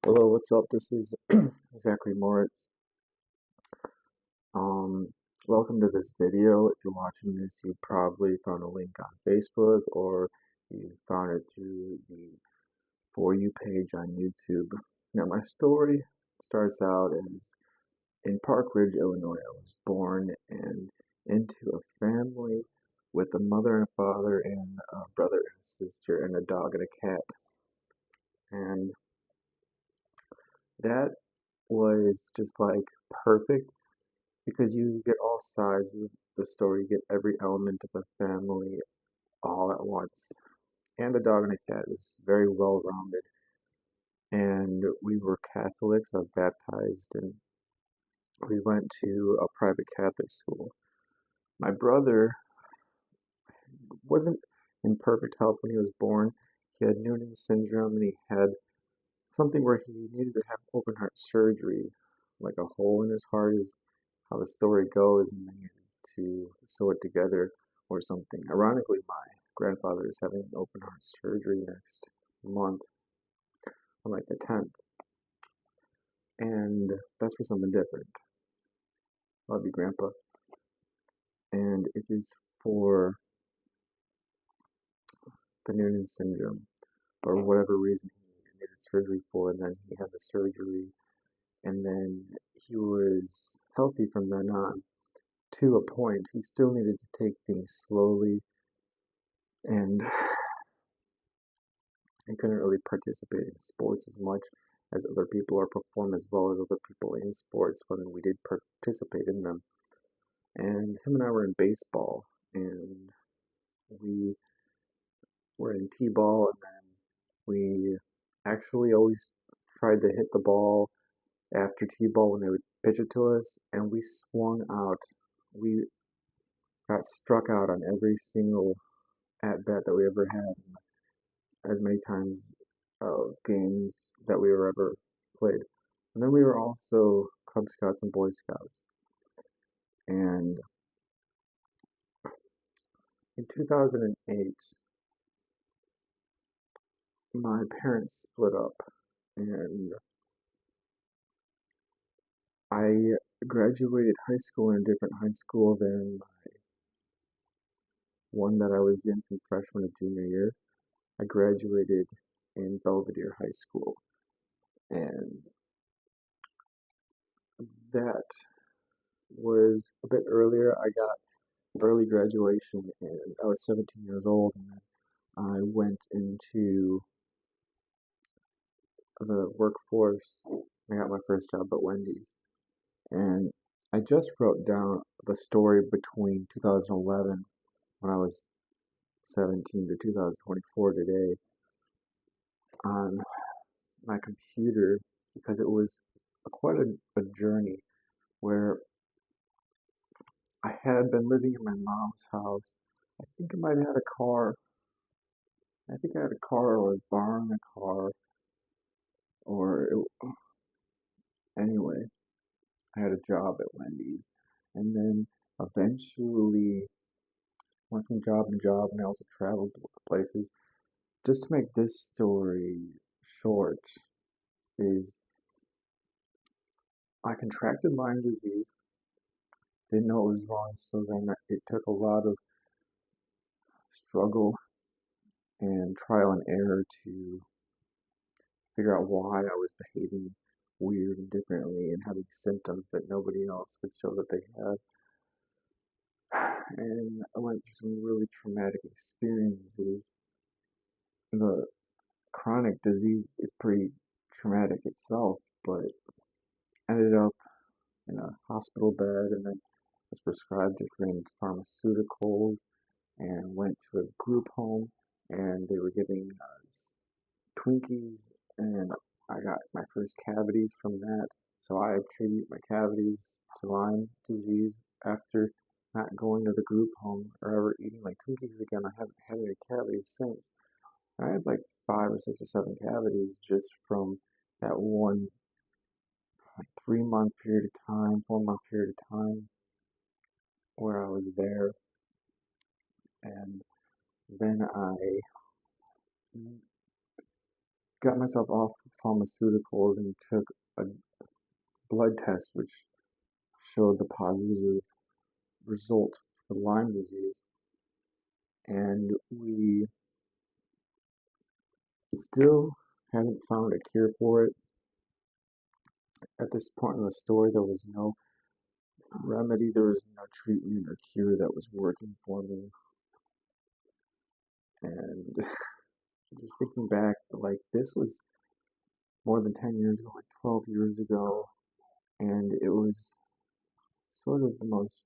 Hello, what's up? This is Zachary Moritz. Um, Welcome to this video. If you're watching this, you probably found a link on Facebook or you found it through the For You page on YouTube. Now, my story starts out as in Park Ridge, Illinois. I was born and into a family with a mother and a father and a brother and a sister and a dog and a cat. And that was just like perfect because you get all sides of the story, you get every element of the family all at once. And the dog and the cat is very well rounded. And we were Catholics. I was baptized, and we went to a private Catholic school. My brother wasn't in perfect health when he was born. He had Noonan syndrome, and he had something where he needed to have open heart surgery, like a hole in his heart is how the story goes, and they needed to sew it together or something. Ironically, my grandfather is having open heart surgery next month on like the 10th, and that's for something different. Love you, Grandpa. And it is for the Noonan syndrome, or whatever reason he needed surgery for, and then he had the surgery, and then he was healthy from then on. To a point, he still needed to take things slowly, and he couldn't really participate in sports as much as other people or perform as well as other people in sports when we did participate in them. And him and I were in baseball, and we were in t-ball, and then we actually always tried to hit the ball after t-ball when they would pitch it to us, and we swung out. We got struck out on every single at bat that we ever had, as many times games that we were ever played. And then we were also Cub Scouts and Boy Scouts. And in 2008, my parents split up, and I graduated high school in a different high school than one that I was in from freshman to junior year. I graduated in Belvedere High School, and that was a bit earlier. I got early graduation, and I was 17 years old, and then I went into the workforce. I got my first job at Wendy's, and I just wrote down the story between 2011, when I was 17, to 2024 today on my computer, because it was quite a journey where I had been living in my mom's house. I think I might have had a car. I think I had a car, or was borrowing a car, or anyway, I had a job at Wendy's, and then eventually went from job to job, and I also traveled to places. Just to make this story short, is I contracted Lyme disease, didn't know it was wrong, so then it took a lot of struggle and trial and error to figure out why I was behaving weird and differently and having symptoms that nobody else would show that they had. And I went through some really traumatic experiences. The chronic disease is pretty traumatic itself, but ended up in a hospital bed, and then was prescribed different pharmaceuticals, and went to a group home, and they were giving us Twinkies, and I got my first cavities from that. So I attribute my cavities to Lyme disease. After not going to the group home or ever eating like Twinkies again, I haven't had any cavities since. I had like 5 or 6 or 7 cavities just from that one, like 3 month period of time, 4 month period of time where I was there. And then I got myself off pharmaceuticals and took a blood test which showed the positive result for Lyme disease. And we still haven't found a cure for it. At this point in the story, there was no remedy, there was no treatment or cure that was working for me. And just thinking back, like this was more than 10 years ago, like 12 years ago, and it was sort of the most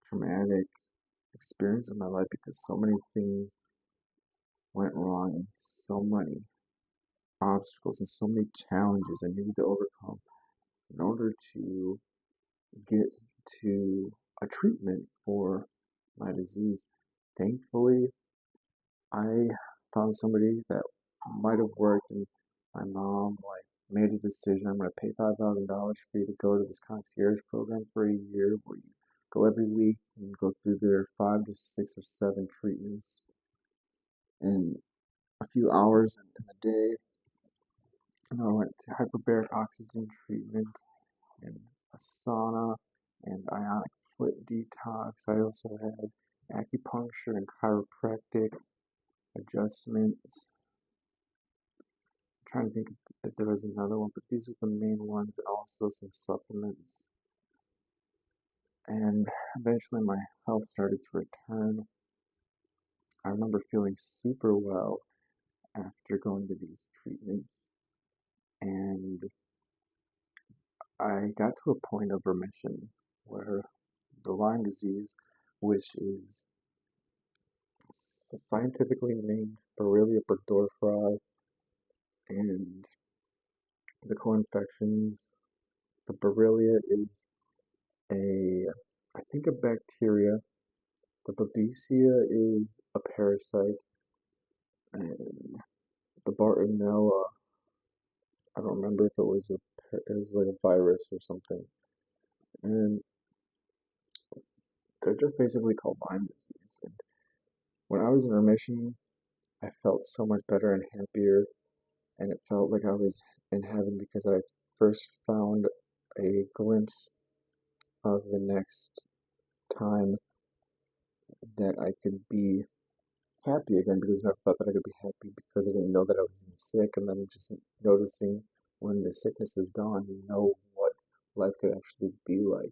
traumatic experience of my life because so many things went wrong and so many obstacles and so many challenges I needed to overcome in order to get to a treatment for my disease. Thankfully, I found somebody that might have worked, and my mom made a decision. I'm going to pay $5,000 for you to go to this concierge program for a year, where you go every week and go through their 5 to 6 or 7 treatments in a few hours in the day. And I went to hyperbaric oxygen treatment and a sauna and ionic foot detox. I also had acupuncture and chiropractic adjustments. I'm trying to think if there was another one, but these were the main ones, and also some supplements. And eventually my health started to return. I remember feeling super well after going to these treatments, and I got to a point of remission where the Lyme disease, which is scientifically named Borrelia burgdorferi, and the co-infections, the Borrelia is I think a bacteria, the Babesia is a parasite, and the Bartonella, I don't remember if it was like a virus or something, and they're just basically called Lyme disease. And when I was in remission, I felt so much better and happier, and it felt like I was in heaven because I first found a glimpse of the next time that I could be happy again, because I never thought that I could be happy because I didn't know that I was sick, and then just noticing when the sickness is gone, you know what life could actually be like.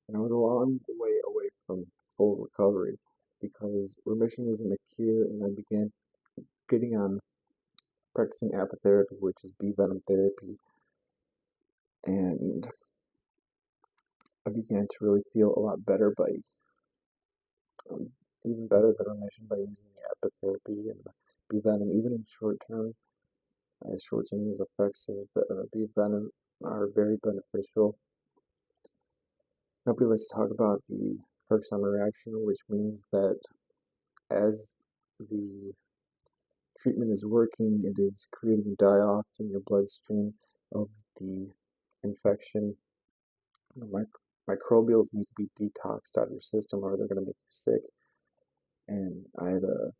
And I was a long way away from full recovery because remission isn't a cure, and I began getting on practicing apitherapy, which is bee venom therapy, and I began to really feel a lot better by even better than remission by using the apitherapy and the bee venom, even in short term. As short-term effects of the bee venom are very beneficial. Nobody likes to talk about the Herxheimer reaction, which means that as the treatment is working, it is creating a die-off in your bloodstream of the infection. The microbials need to be detoxed out of your system or they're going to make you sick. And I had a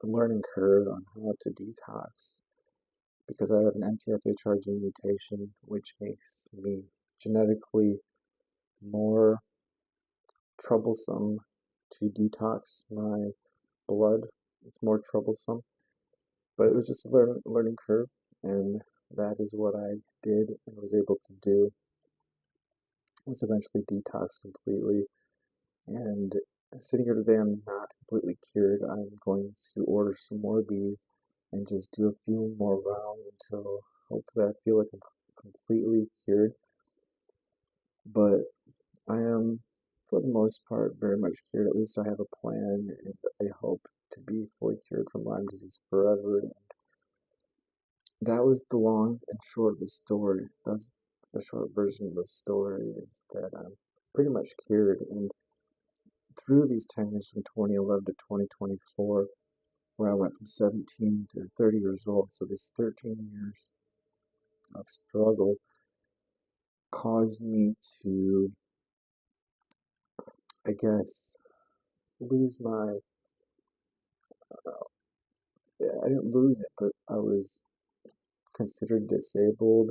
learning curve on how to detox because I have an MTHFR gene mutation, which makes me genetically more troublesome to detox my blood. It's more troublesome, but it was just a learning curve, and that is what I did and was able to do. Was eventually detox completely, and sitting here today, I'm not completely cured. I'm going to order some more bees and just do a few more rounds until hopefully I feel like I'm completely cured. But I am, for the most part, very much cured. At least I have a plan, and I hope to be fully cured from Lyme disease forever. And that was the long and short of the story. That's the short version of the story, is that I'm pretty much cured. And through these 10 years from 2011 to 2024, where I went from 17 to 30 years old, so this 13 years of struggle caused me to, lose my I didn't lose it, but I was considered disabled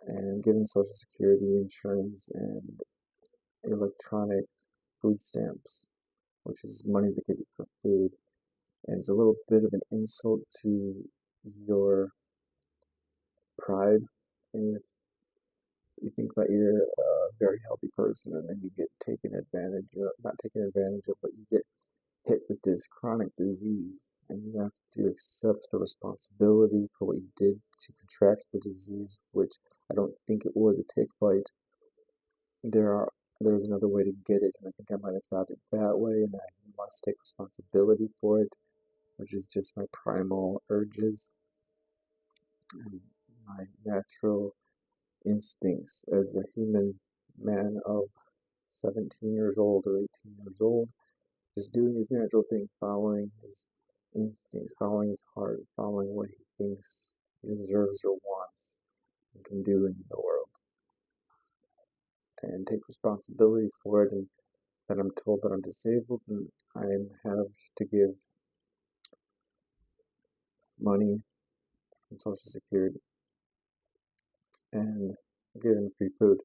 and given Social Security insurance and electronic food stamps, which is money they give you for food. And it's a little bit of an insult to your pride. And if you think that you're a very healthy person and then you get taken advantage of, not taken advantage of, but you get hit with this chronic disease and you have to accept the responsibility for what you did to contract the disease, which I don't think it was a tick bite. There's another way to get it, and I think I might have got it that way, and I must take responsibility for it, which is just my primal urges and my natural instincts as a human man of 17 years old or 18 years old, just doing his natural thing, following his instincts, following his heart, following what he thinks he deserves or wants and can do in the world, and take responsibility for it. And that I'm told that I'm disabled and I have to give money from Social Security and given free food.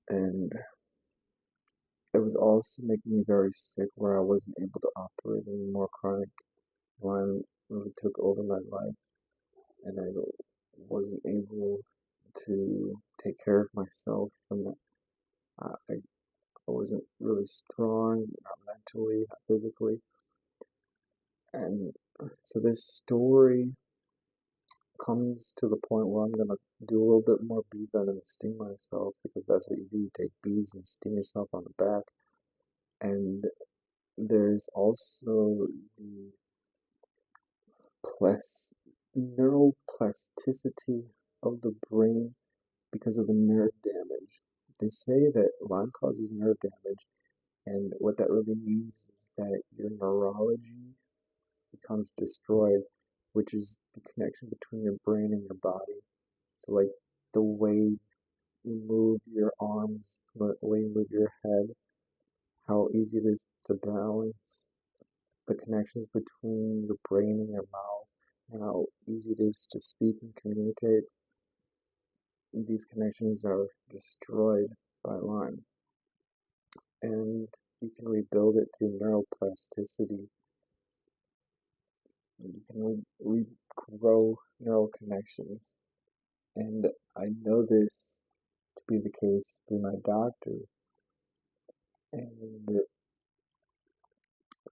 And it was also making me very sick where I wasn't able to operate anymore. Chronic Lyme really took over my life and I wasn't able to take care of myself, and I wasn't really strong, not mentally, not physically. And so this story comes to the point where I'm gonna do a little bit more bee venom and sting myself, because that's what you do. You take bees and sting yourself on the back. And there's also the plas neuroplasticity of the brain because of the nerve damage. They say that Lyme causes nerve damage, and what that really means is that your neurology becomes destroyed, which is the connection between your brain and your body. So, like the way you move your arms, the way you move your head, how easy it is to balance, the connections between your brain and your mouth, and how easy it is to speak and communicate. These connections are destroyed by Lyme, and you can rebuild it through neuroplasticity. You can regrow neural connections. And I know this to be the case through my doctor, and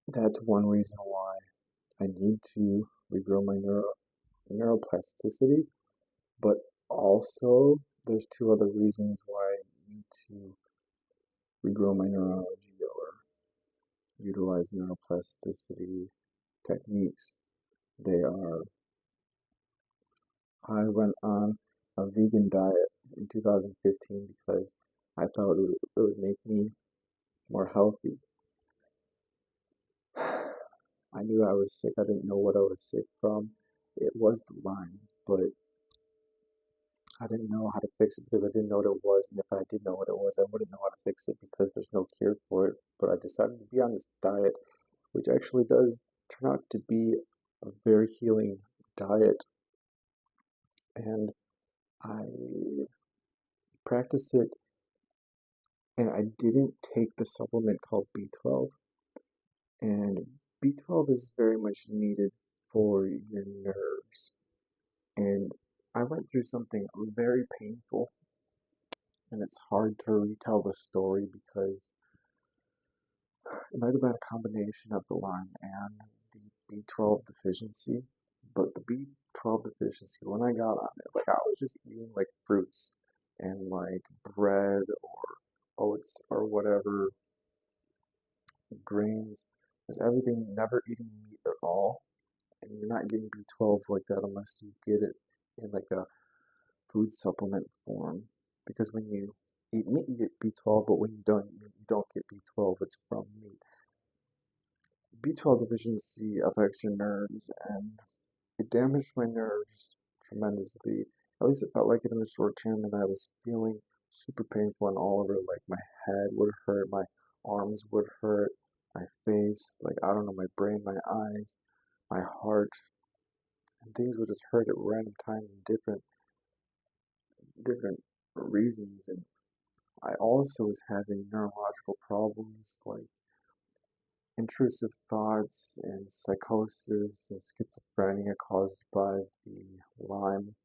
that's one reason why I need to regrow my neuroplasticity, but also there's two other reasons why I need to regrow my neurology or utilize neuroplasticity techniques. They are, I went on a vegan diet in 2015 because I thought it would make me more healthy. I knew I was sick. I didn't know what I was sick from. It was the Lyme, but I didn't know how to fix it because I didn't know what it was. And if I did know what it was, I wouldn't know how to fix it because there's no cure for it. But I decided to be on this diet, which actually does turn out to be a very healing diet. And I practice it, and I didn't take the supplement called B12. And B12 is very much needed for your nerves. And I went through something very painful, and it's hard to retell the story because it might have been a combination of the Lyme and the B12 deficiency. But the B12 deficiency, when I got on it, like I was just eating like fruits and like bread or oats or whatever, grains, just everything, never eating meat at all. And you're not getting B12 like that unless you get it in like a food supplement form. Because when you eat meat, you get B12, but when you don't eat meat, you don't get B12. It's from meat. B12 deficiency affects your nerves, and it damaged my nerves tremendously. At least it felt like it in the short term, and I was feeling super painful and all over. Like my head would hurt, my arms would hurt, my face, like I don't know, my brain, my eyes. my heart, and things would just hurt at random times and different reasons. And I also was having neurological problems like intrusive thoughts and psychosis and schizophrenia caused by the Lyme.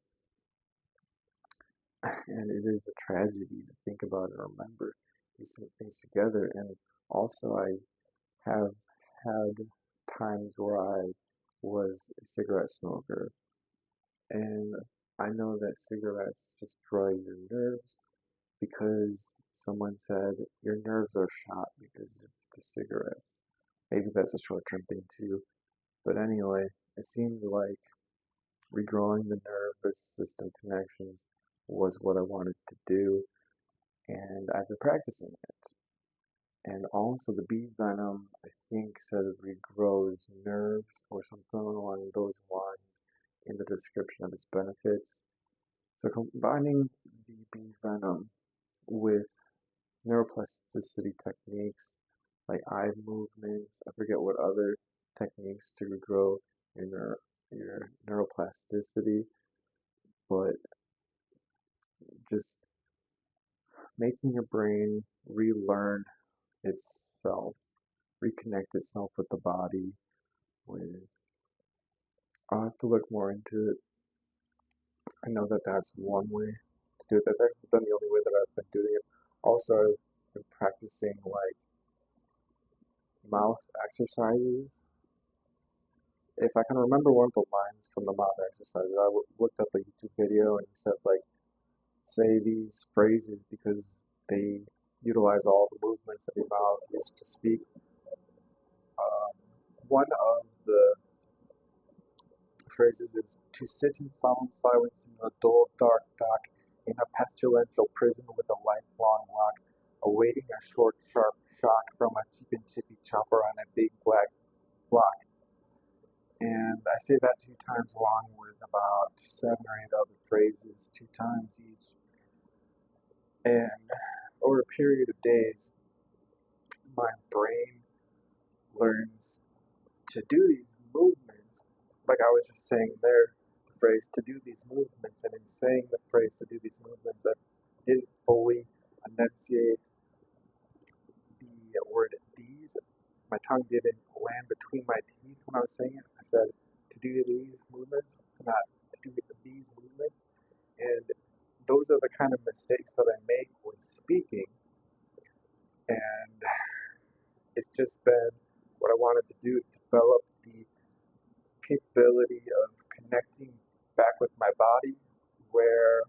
And it is a tragedy to think about and remember these things together. And also, I have had times where I was a cigarette smoker, and I know that cigarettes destroy your nerves because someone said your nerves are shot because of the cigarettes. Maybe that's a short-term thing too, but anyway, it seemed like regrowing the nervous system connections was what I wanted to do, and I've been practicing it. And also the bee venom, I think, says it regrows nerves or something along those lines in the description of its benefits. So combining the bee venom with neuroplasticity techniques like eye movements, I forget what other techniques to regrow your neuroplasticity, but just making your brain relearn itself, reconnect itself with the body. With I'll have to look more into it. I know that that's one way to do it. That's actually been the only way that I've been doing it. Also, I've been practicing like mouth exercises. If I can remember one of the lines from the mouth exercises, I looked up a YouTube video and he said like say these phrases because they utilize all the movements that your mouth used to speak. One of the phrases is to sit in solemn silence in a dull, dark dock, in a pestilential prison with a lifelong lock, awaiting a short, sharp shock from a cheap and chippy chopper on a big black block. And I say that 2 times along with about 7 or 8 other phrases, 2 times each. And over a period of days, my brain learns to do these movements, like I was just saying there, the phrase to do these movements, and in saying the phrase to do these movements, I didn't fully enunciate the word these. My tongue didn't land between my teeth when I was saying it. I said to do these movements, not to do these movements. And those are the kind of mistakes that I make when speaking. And it's just been what I wanted to do, develop the capability of connecting back with my body where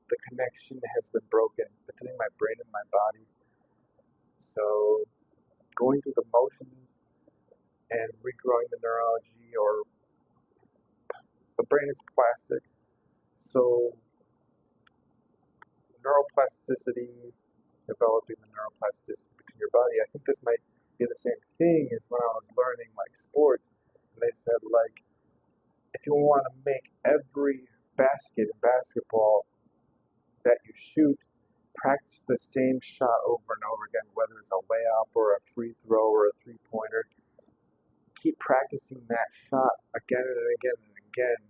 the connection has been broken between my brain and my body. So going through the motions and regrowing the neurology, or the brain is plastic, so neuroplasticity, developing the neuroplasticity between your body. I think this might be the same thing as when I was learning like sports, and they said like if you want to make every basket in basketball that you shoot, practice the same shot over and over again, whether it's a layup or a free throw or a three-pointer. Keep practicing that shot again and again and again,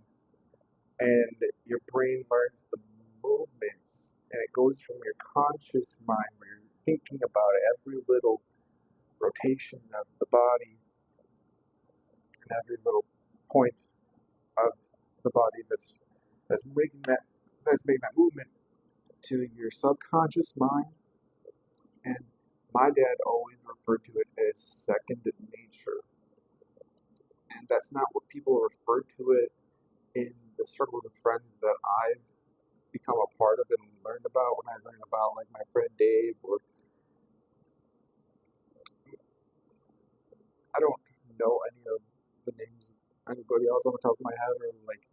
and your brain learns the movements, and it goes from your conscious mind where you're thinking about every little rotation of the body and every little point of the body that's making that movement to your subconscious mind. And my dad always referred to it as second nature. And that's not what people refer to it in the circles of friends that I've become a part of and learned about. When I learn about like my friend Dave, or I don't know any of the names of anybody else on the top of my head, or like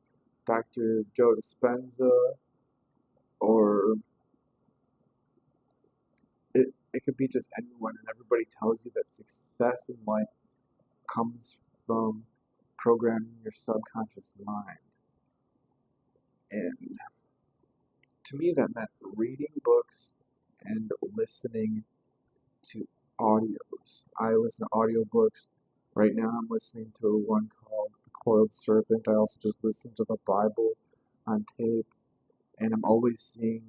Dr. Joe Dispenza, or it could be just anyone, and everybody tells you that success in life comes from programming your subconscious mind. And to me, that meant reading books and listening to audios. I listen to audiobooks. Right now, I'm listening to one called The Coiled Serpent. I also just listen to the Bible on tape, and I'm always seeing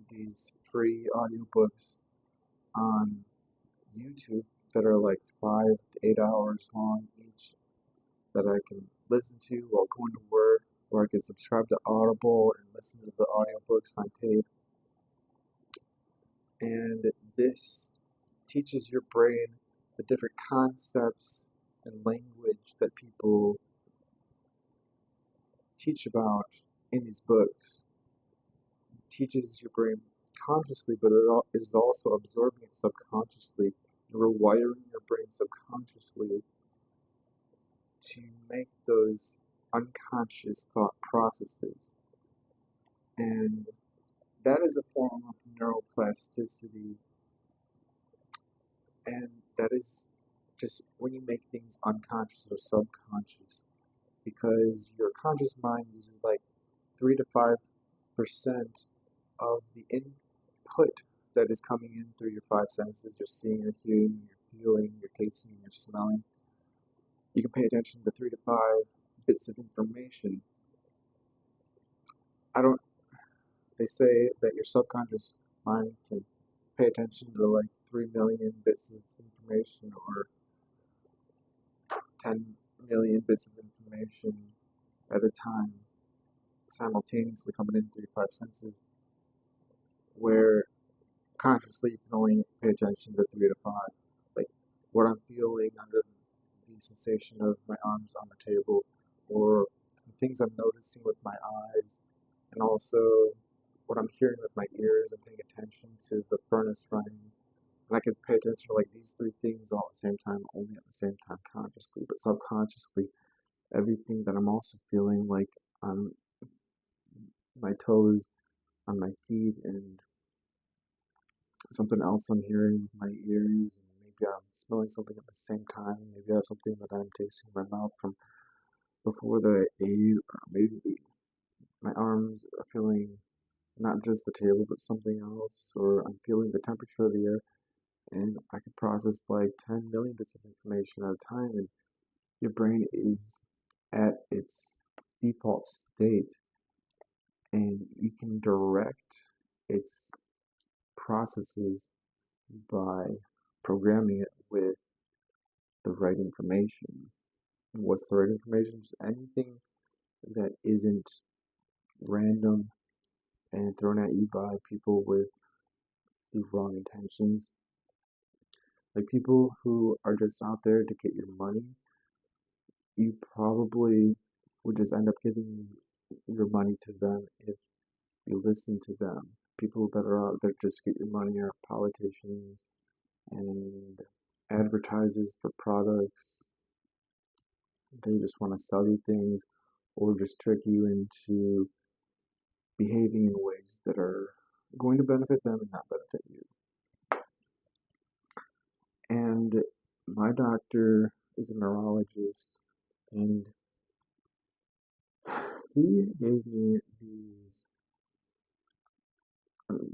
these free audiobooks on YouTube that are like 5 to 8 hours long each that I can listen to while going to work, or I can subscribe to Audible and listen to the audiobooks on tape. And this teaches your brain the different concepts and language that people teach about in these books. It teaches your brain consciously, but it is also absorbing it subconsciously and rewiring your brain subconsciously to make those unconscious thought processes. And that is a form of neuroplasticity, and that is just when you make things unconscious or subconscious, because your conscious mind uses like 3 to 5% of the input that is coming in through your five senses: your seeing, your hearing, your feeling, your tasting, your smelling. You can pay attention to 3 to 5 bits of information. They say that your subconscious mind can pay attention to like 3 million bits of information, or 10 million bits of information at a time, simultaneously coming in through your five senses, where consciously you can only pay attention to 3 to 5. Like what I'm feeling under the sensation of my arms on the table, or the things I'm noticing with my eyes, and also what I'm hearing with my ears and paying attention to the furnace running. And I can pay attention to like these three things all at the same time, only at the same time consciously, but subconsciously, everything that I'm also feeling, like on my toes, on my feet, and something else I'm hearing with my ears, and maybe I'm smelling something at the same time. Maybe I have something that I'm tasting in my mouth from before that I ate, or maybe my arms are feeling not just the table, but something else, or I'm feeling the temperature of the air, and I can process like 10 million bits of information at a time, and your brain is at its default state, and you can direct its processes by programming it with the right information. What's the right information? Just anything that isn't random and thrown at you by people with the wrong intentions. Like people who are just out there to get your money, you probably would just end up giving your money to them if you listen to them. People that are out there just to get your money are politicians and advertisers for products. They just want to sell you things or just trick you into behaving in ways that are going to benefit them and not benefit you. And my doctor is a neurologist, and he gave me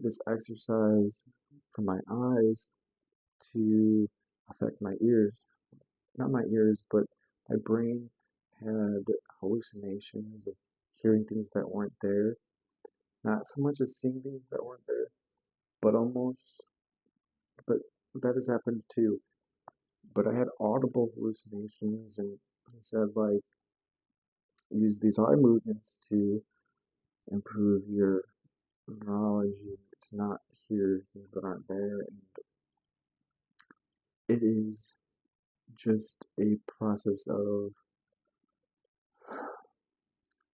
this exercise for my eyes to affect my ears. Not my ears, but my brain had hallucinations of hearing things that weren't there. Not so much as seeing things that weren't there, but almost. But that has happened too. But I had audible hallucinations, and he said, like, use these eye movements to improve your neurology, to not hear things that aren't there. And it is just a process of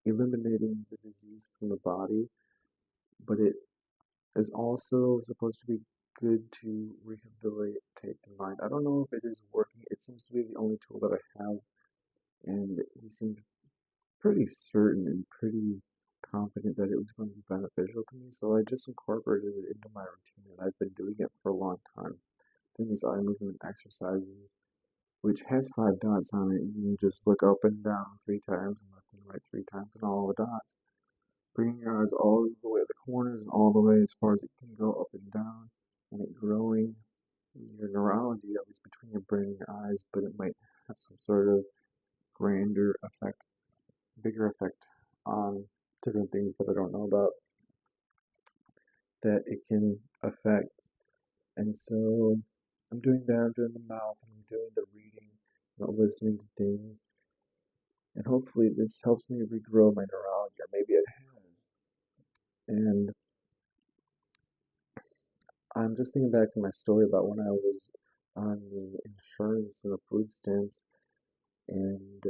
eliminating the disease from the body, but it is also supposed to be good to rehabilitate the mind. I don't know if it is working. It seems to be the only tool that I have, and he seemed pretty certain and pretty confident that it was going to be beneficial to me, so I just incorporated it into my routine, and I've been doing it for a long time. Doing these eye movement exercises, which has 5 dots on it, and you just look up and down 3 times and left and right 3 times on all the dots. Bringing your eyes all the way to the corners and all the way as far as it can go up and down, and it growing your neurology, at least between your brain and your eyes, but it might have some sort of grander effect, bigger effect on different things that I don't know about that it can affect. And so I'm doing that, I'm doing the mouth, and I'm doing the reading, listening to things, and hopefully this helps me regrow my neurology, or maybe it has. And I'm just thinking back to my story about when I was on the insurance and the food stamps, and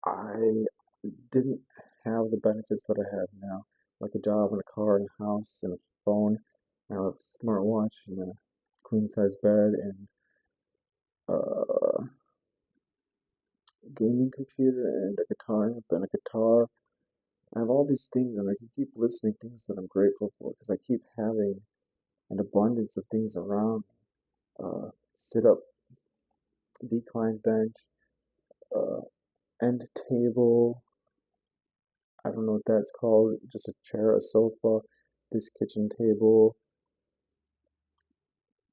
I didn't have the benefits that I have now, like a job and a car and a house and a phone, and a smartwatch and a queen size bed and a gaming computer and a guitar amp and a guitar. I have all these things and I can keep listing things that I'm grateful for because I keep having an abundance of things around. Sit up, decline bench, uh, end table. I don't know what that's called. Just a chair, a sofa, this kitchen table,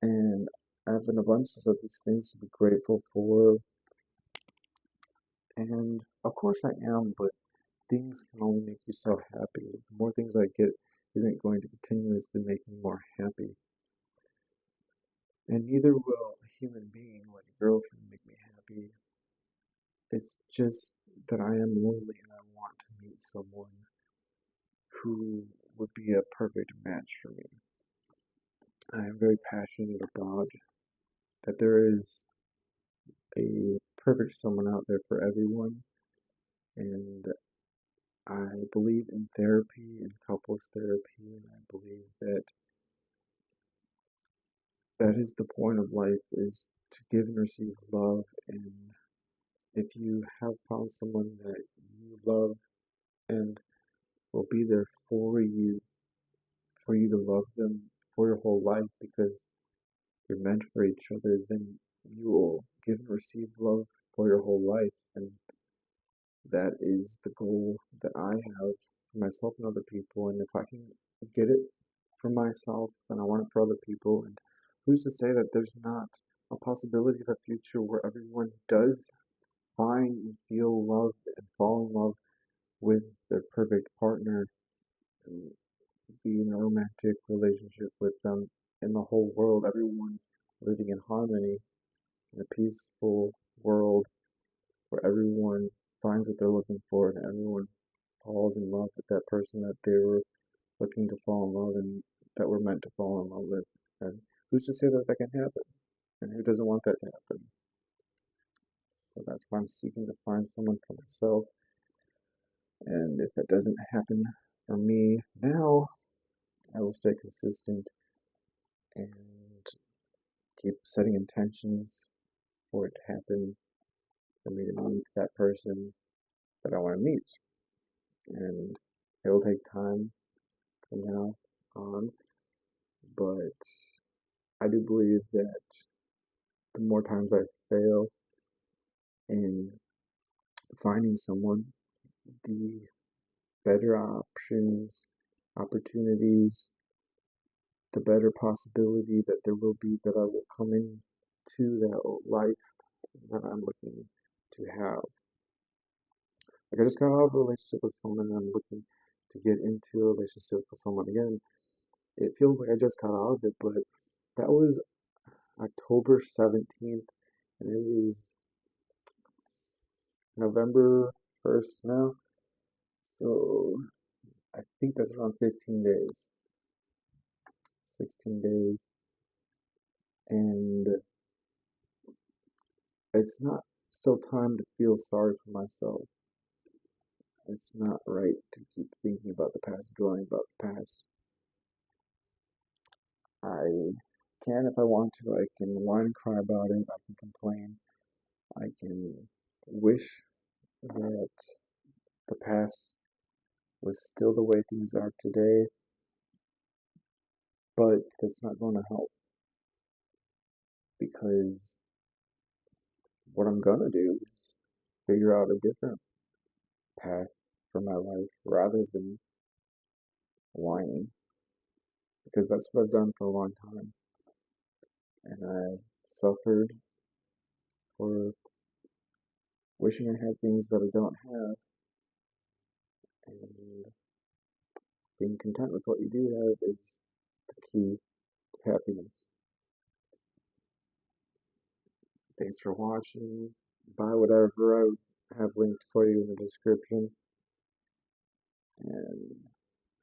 and I have an abundance of these things to be grateful for. And of course I am, but things can only make you so happy. The more things I get isn't going to continuously make me more happy. And neither will a human being like a girlfriend make me happy. It's just that I am lonely and I want to meet someone who would be a perfect match for me. I am very passionate about that there is a perfect someone out there for everyone, and I believe in therapy and couples therapy, and I believe that that is the point of life, is to give and receive love. And if you have found someone that you love and will be there for you to love them for your whole life because you're meant for each other, then you will give and receive love for your whole life. And that is the goal that I have for myself and other people. And if I can get it for myself, then I want it for other people. And who's to say that there's not a possibility of a future where everyone does find and feel love and fall in love with their perfect partner and be in a romantic relationship with them, in the whole world, everyone living in harmony in a peaceful world where everyone finds what they're looking for and everyone falls in love with that person that they were looking to fall in love and that were meant to fall in love with. And who's to say that that can happen? And who doesn't want that to happen? So that's why I'm seeking to find someone for myself. And if that doesn't happen for me now, I will stay consistent and keep setting intentions for it to happen, for me to meet that person that I want to meet. And it will take time from now on, but I do believe that the more times I fail in finding someone, the better options, opportunities, the better possibility that there will be that I will come into that life that I'm looking to have. Like I just got out of a relationship with someone and I'm looking to get into a relationship with someone again. It feels like I just got out of it, but that was October 17th and it was November 1st now. So I think that's around 15 days, 16 days. And it's not still time to feel sorry for myself. It's not right to keep thinking about the past, dwelling about the past. I can, if I want to, I can whine and cry about it, I can complain, I can wish that the past was still the way things are today, but that's not going to help because what I'm going to do is figure out a different path for my life rather than whining because that's what I've done for a long time and I've suffered for wishing I had things that I don't have, and being content with what you do have is the key to happiness. Thanks for watching. Buy whatever I have linked for you in the description, and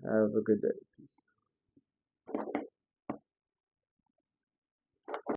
have a good day. Peace.